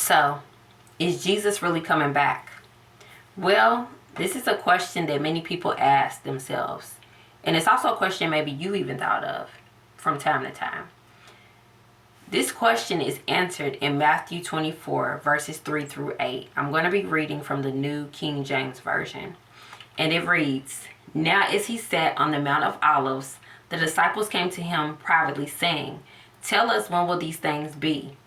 So, is Jesus really coming back? Well, this is a question that many people ask themselves. And it's also a question maybe you even thought of from time to time. This question is answered in Matthew 24, verses 3 through 8. I'm going to be reading from the New King James Version. And it reads, "Now as he sat on the Mount of Olives, the disciples came to him privately, saying, 'Tell us, when will these things be?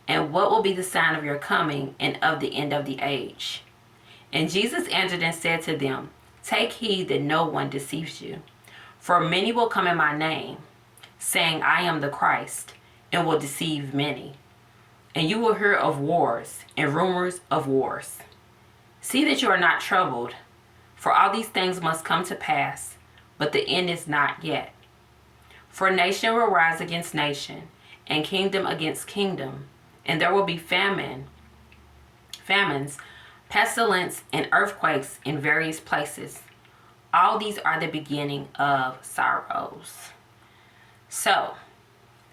And what will be the sign of your coming and of the end of the age?' And Jesus answered and said to them, 'Take heed that no one deceives you. For many will come in my name, saying, I am the Christ, and will deceive many. And you will hear of wars and rumors of wars. See that you are not troubled, for all these things must come to pass, but the end is not yet. For nation will rise against nation, and kingdom against kingdom, and there will be famines, pestilence, and earthquakes in various places. All these are the beginning of sorrows.'" So,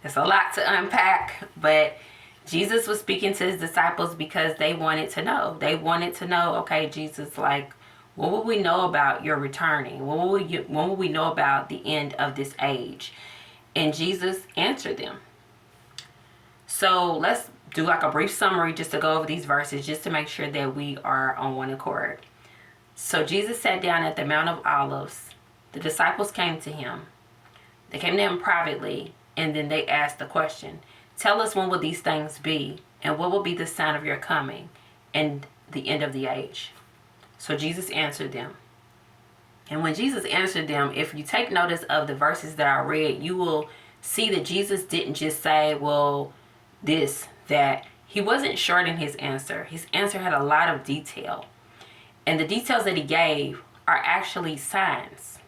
there's a lot to unpack, but Jesus was speaking to his disciples because they wanted to know. They wanted to know, okay, Jesus, like, what will we know about your returning? When will we know about the end of this age? And Jesus answered them. So let's do like a brief summary just to go over these verses, just to make sure that we are on one accord. So Jesus sat down at the Mount of Olives. The disciples came to him. They came to him privately, and then they asked the question, "Tell us, when will these things be? And what will be the sign of your coming and the end of the age?" So Jesus answered them. And when Jesus answered them, if you take notice of the verses that I read, you will see that Jesus didn't just say, well, this, that. He wasn't short in his answer. His answer had a lot of detail. And the details that he gave are actually signs.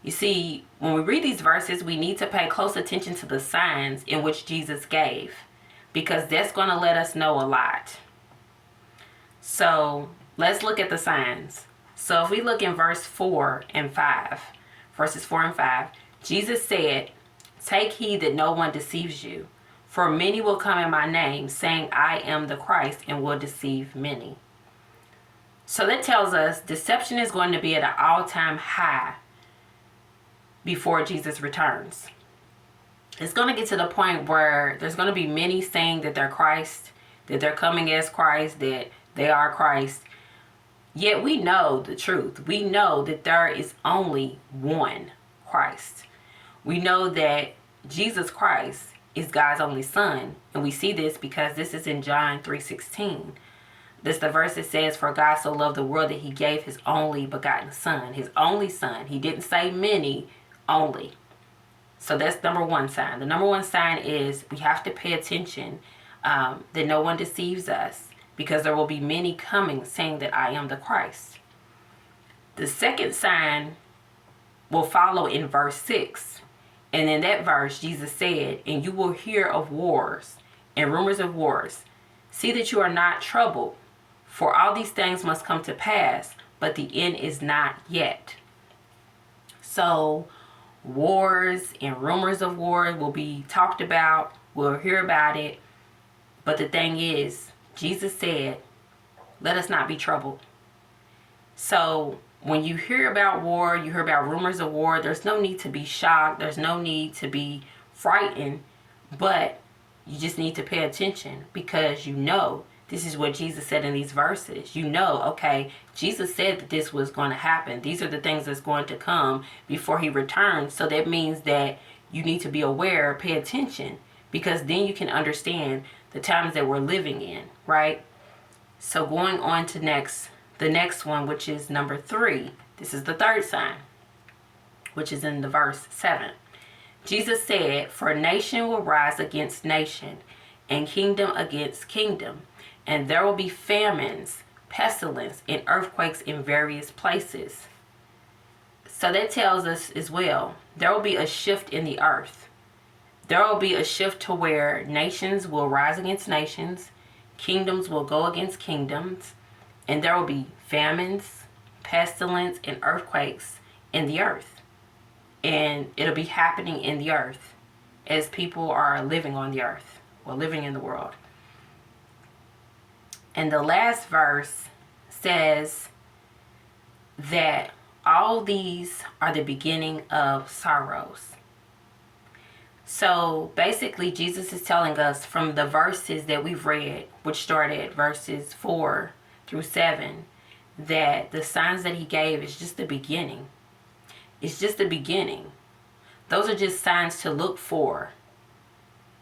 You see, when we read these verses, we need to pay close attention to the signs in which Jesus gave, because that's going to let us know a lot. So let's look at the signs. So if we look in verses 4 and 5, Jesus said, "Take heed that no one deceives you, for many will come in my name, saying, I am the Christ, and will deceive many." So that tells us deception is going to be at an all-time high before Jesus returns. It's going to get to the point where there's going to be many saying that they're Christ, that they're coming as Christ, that they are Christ. Yet we know the truth. We know that there is only one Christ. We know that Jesus Christ is God's only Son. And we see this because this is in John 3:16. This is the verse that says, "For God so loved the world that he gave his only begotten Son." His only Son. He didn't say many, only. So that's number one sign. The number one sign is we have to pay attention that no one deceives us, because there will be many coming saying that I am the Christ. The second sign will follow in verse 6. And in that verse, Jesus said, "And you will hear of wars and rumors of wars. See that you are not troubled, for all these things must come to pass, but the end is not yet." So wars and rumors of wars will be talked about. We'll hear about it. But the thing is, Jesus said, let us not be troubled. So when you hear about war, you hear about rumors of war, there's no need to be shocked. There's no need to be frightened. But you just need to pay attention, because you know this is what Jesus said in these verses. You know, okay, Jesus said that this was going to happen. These are the things that's going to come before he returns. So that means that you need to be aware, pay attention, because then you can understand the times that we're living in, right? So going on to the next one, which is number 3. This is the third sign, which is in the verse 7. Jesus said, "For nation will rise against nation, and kingdom against kingdom, and there will be famines, pestilence, and earthquakes in various places." So that tells us as well, there will be a shift in the earth. There will be a shift to where nations will rise against nations, kingdoms will go against kingdoms, and there will be famines, pestilence, and earthquakes in the earth. And it'll be happening in the earth as people are living on the earth or living in the world. And the last verse says that all these are the beginning of sorrows. So basically, Jesus is telling us from the verses that we've read, which started verses 4 through 7, that the signs that he gave is just the beginning. It's just the beginning. Those are just signs to look for.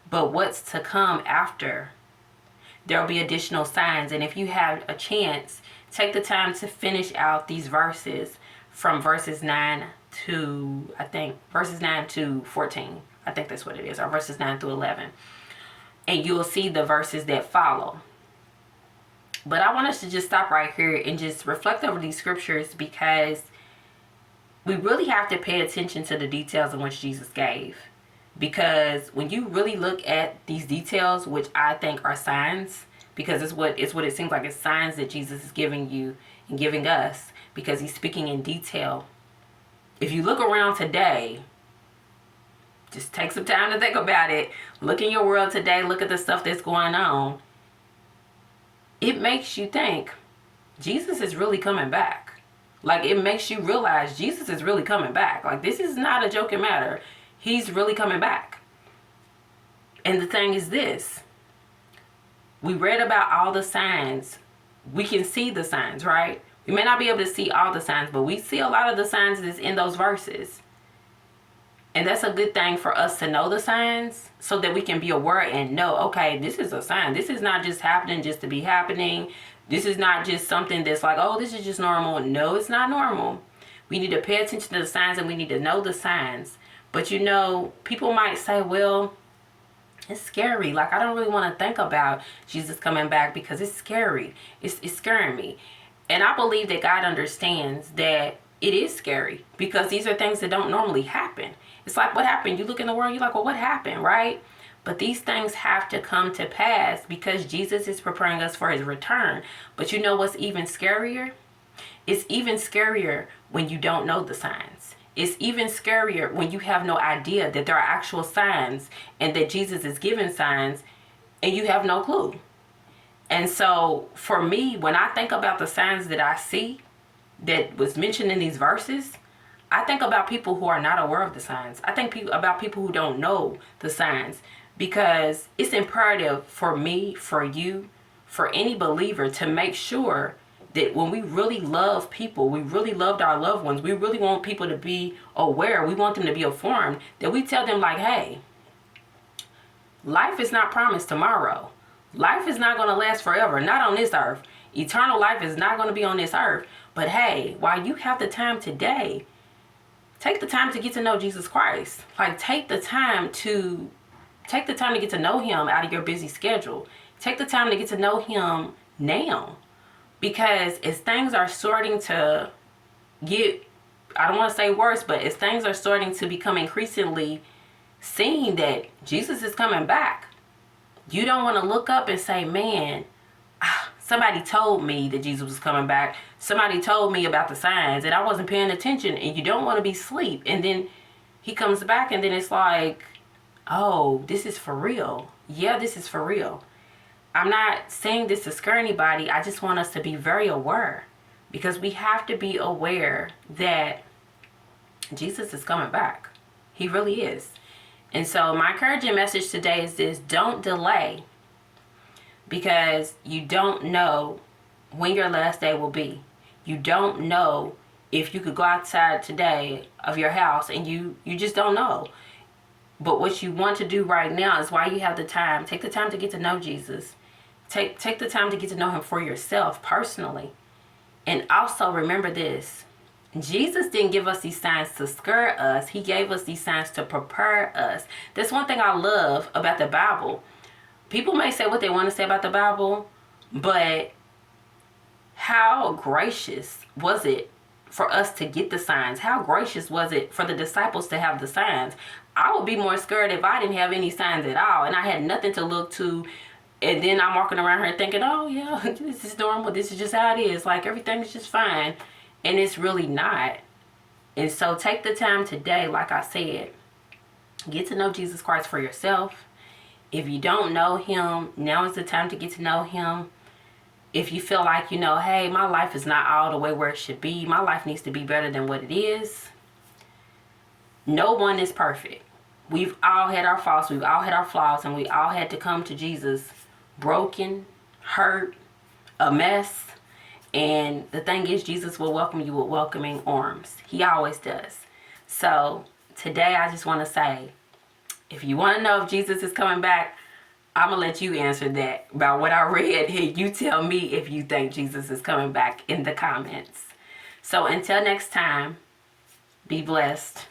But what's to come after, there'll be additional signs. And if you have a chance, take the time to finish out these verses from verses 9 to 14. I think that's what it is, or verses 9 through 11. And you'll see the verses that follow. But I want us to just stop right here and just reflect over these scriptures, because we really have to pay attention to the details in which Jesus gave. Because when you really look at these details, which I think are signs, because it's what it seems like, it's signs that Jesus is giving you and giving us, because he's speaking in detail. If you look around today, just take some time to think about it. Look in your world today. Look at the stuff that's going on. It makes you think Jesus is really coming back. Like, it makes you realize Jesus is really coming back. Like, this is not a joking matter. He's really coming back. And the thing is this. We read about all the signs. We can see the signs, right? We may not be able to see all the signs, but we see a lot of the signs that's in those verses. And that's a good thing for us to know the signs, so that we can be aware and know, okay, this is a sign. This is not just happening just to be happening. This is not just something that's like, oh, this is just normal. No, it's not normal. We need to pay attention to the signs, and we need to know the signs. But you know, people might say, well, it's scary. Like, I don't really want to think about Jesus coming back because it's scary. It's scaring me. And I believe that God understands that it is scary, because these are things that don't normally happen. It's like, what happened? You look in the world, you're like, well, what happened, right? But these things have to come to pass because Jesus is preparing us for his return. But you know what's even scarier? It's even scarier when you don't know the signs. It's even scarier when you have no idea that there are actual signs and that Jesus is giving signs and you have no clue. And so for me, when I think about the signs that I see that was mentioned in these verses, I think about people who are not aware of the signs. I think about people who don't know the signs, because it's imperative for me, for you, for any believer to make sure that when we really love people, we really loved our loved ones, we really want people to be aware, we want them to be informed, that we tell them like, hey, life is not promised tomorrow. Life is not going to last forever, not on this earth. Eternal life is not going to be on this earth. But hey, while you have the time today, take the time to get to know Jesus Christ. Like, take the time to get to know him out of your busy schedule. Take the time to get to know him now. Because as things are starting to get, I don't want to say worse, but as things are starting to become increasingly seen that Jesus is coming back, you don't want to look up and say, man, somebody told me that Jesus was coming back. Somebody told me about the signs and I wasn't paying attention. And you don't want to be asleep. And then he comes back and then it's like, oh, this is for real. Yeah, this is for real. I'm not saying this to scare anybody. I just want us to be very aware, because we have to be aware that Jesus is coming back. He really is. And so my encouraging message today is this: don't delay, because you don't know when your last day will be. You don't know if you could go outside today of your house, and you just don't know. But what you want to do right now is, while you have the time, take the time to get to know Jesus. Take the time to get to know him for yourself personally. And also remember this: Jesus didn't give us these signs to scare us. He gave us these signs to prepare us. That's one thing I love about the Bible. People may say what they want to say about the Bible, but how gracious was it for us to get the signs? How gracious was it for the disciples to have the signs? I would be more scared if I didn't have any signs at all and I had nothing to look to. And then I'm walking around here thinking, oh yeah, this is normal. This is just how it is. Like, everything's just fine. And it's really not. And so take the time today, like I said, get to know Jesus Christ for yourself. If you don't know him, now is the time to get to know him. If you feel like, hey, my life is not all the way where it should be, my life needs to be better than what it is. No one is perfect. We've all had our faults, we've all had our flaws, and we all had to come to Jesus broken, hurt, a mess. And the thing is, Jesus will welcome you with welcoming arms. He always does. So today I just want to say, if you want to know if Jesus is coming back, I'm going to let you answer that about what I read. Hey, you tell me if you think Jesus is coming back in the comments. So until next time, be blessed.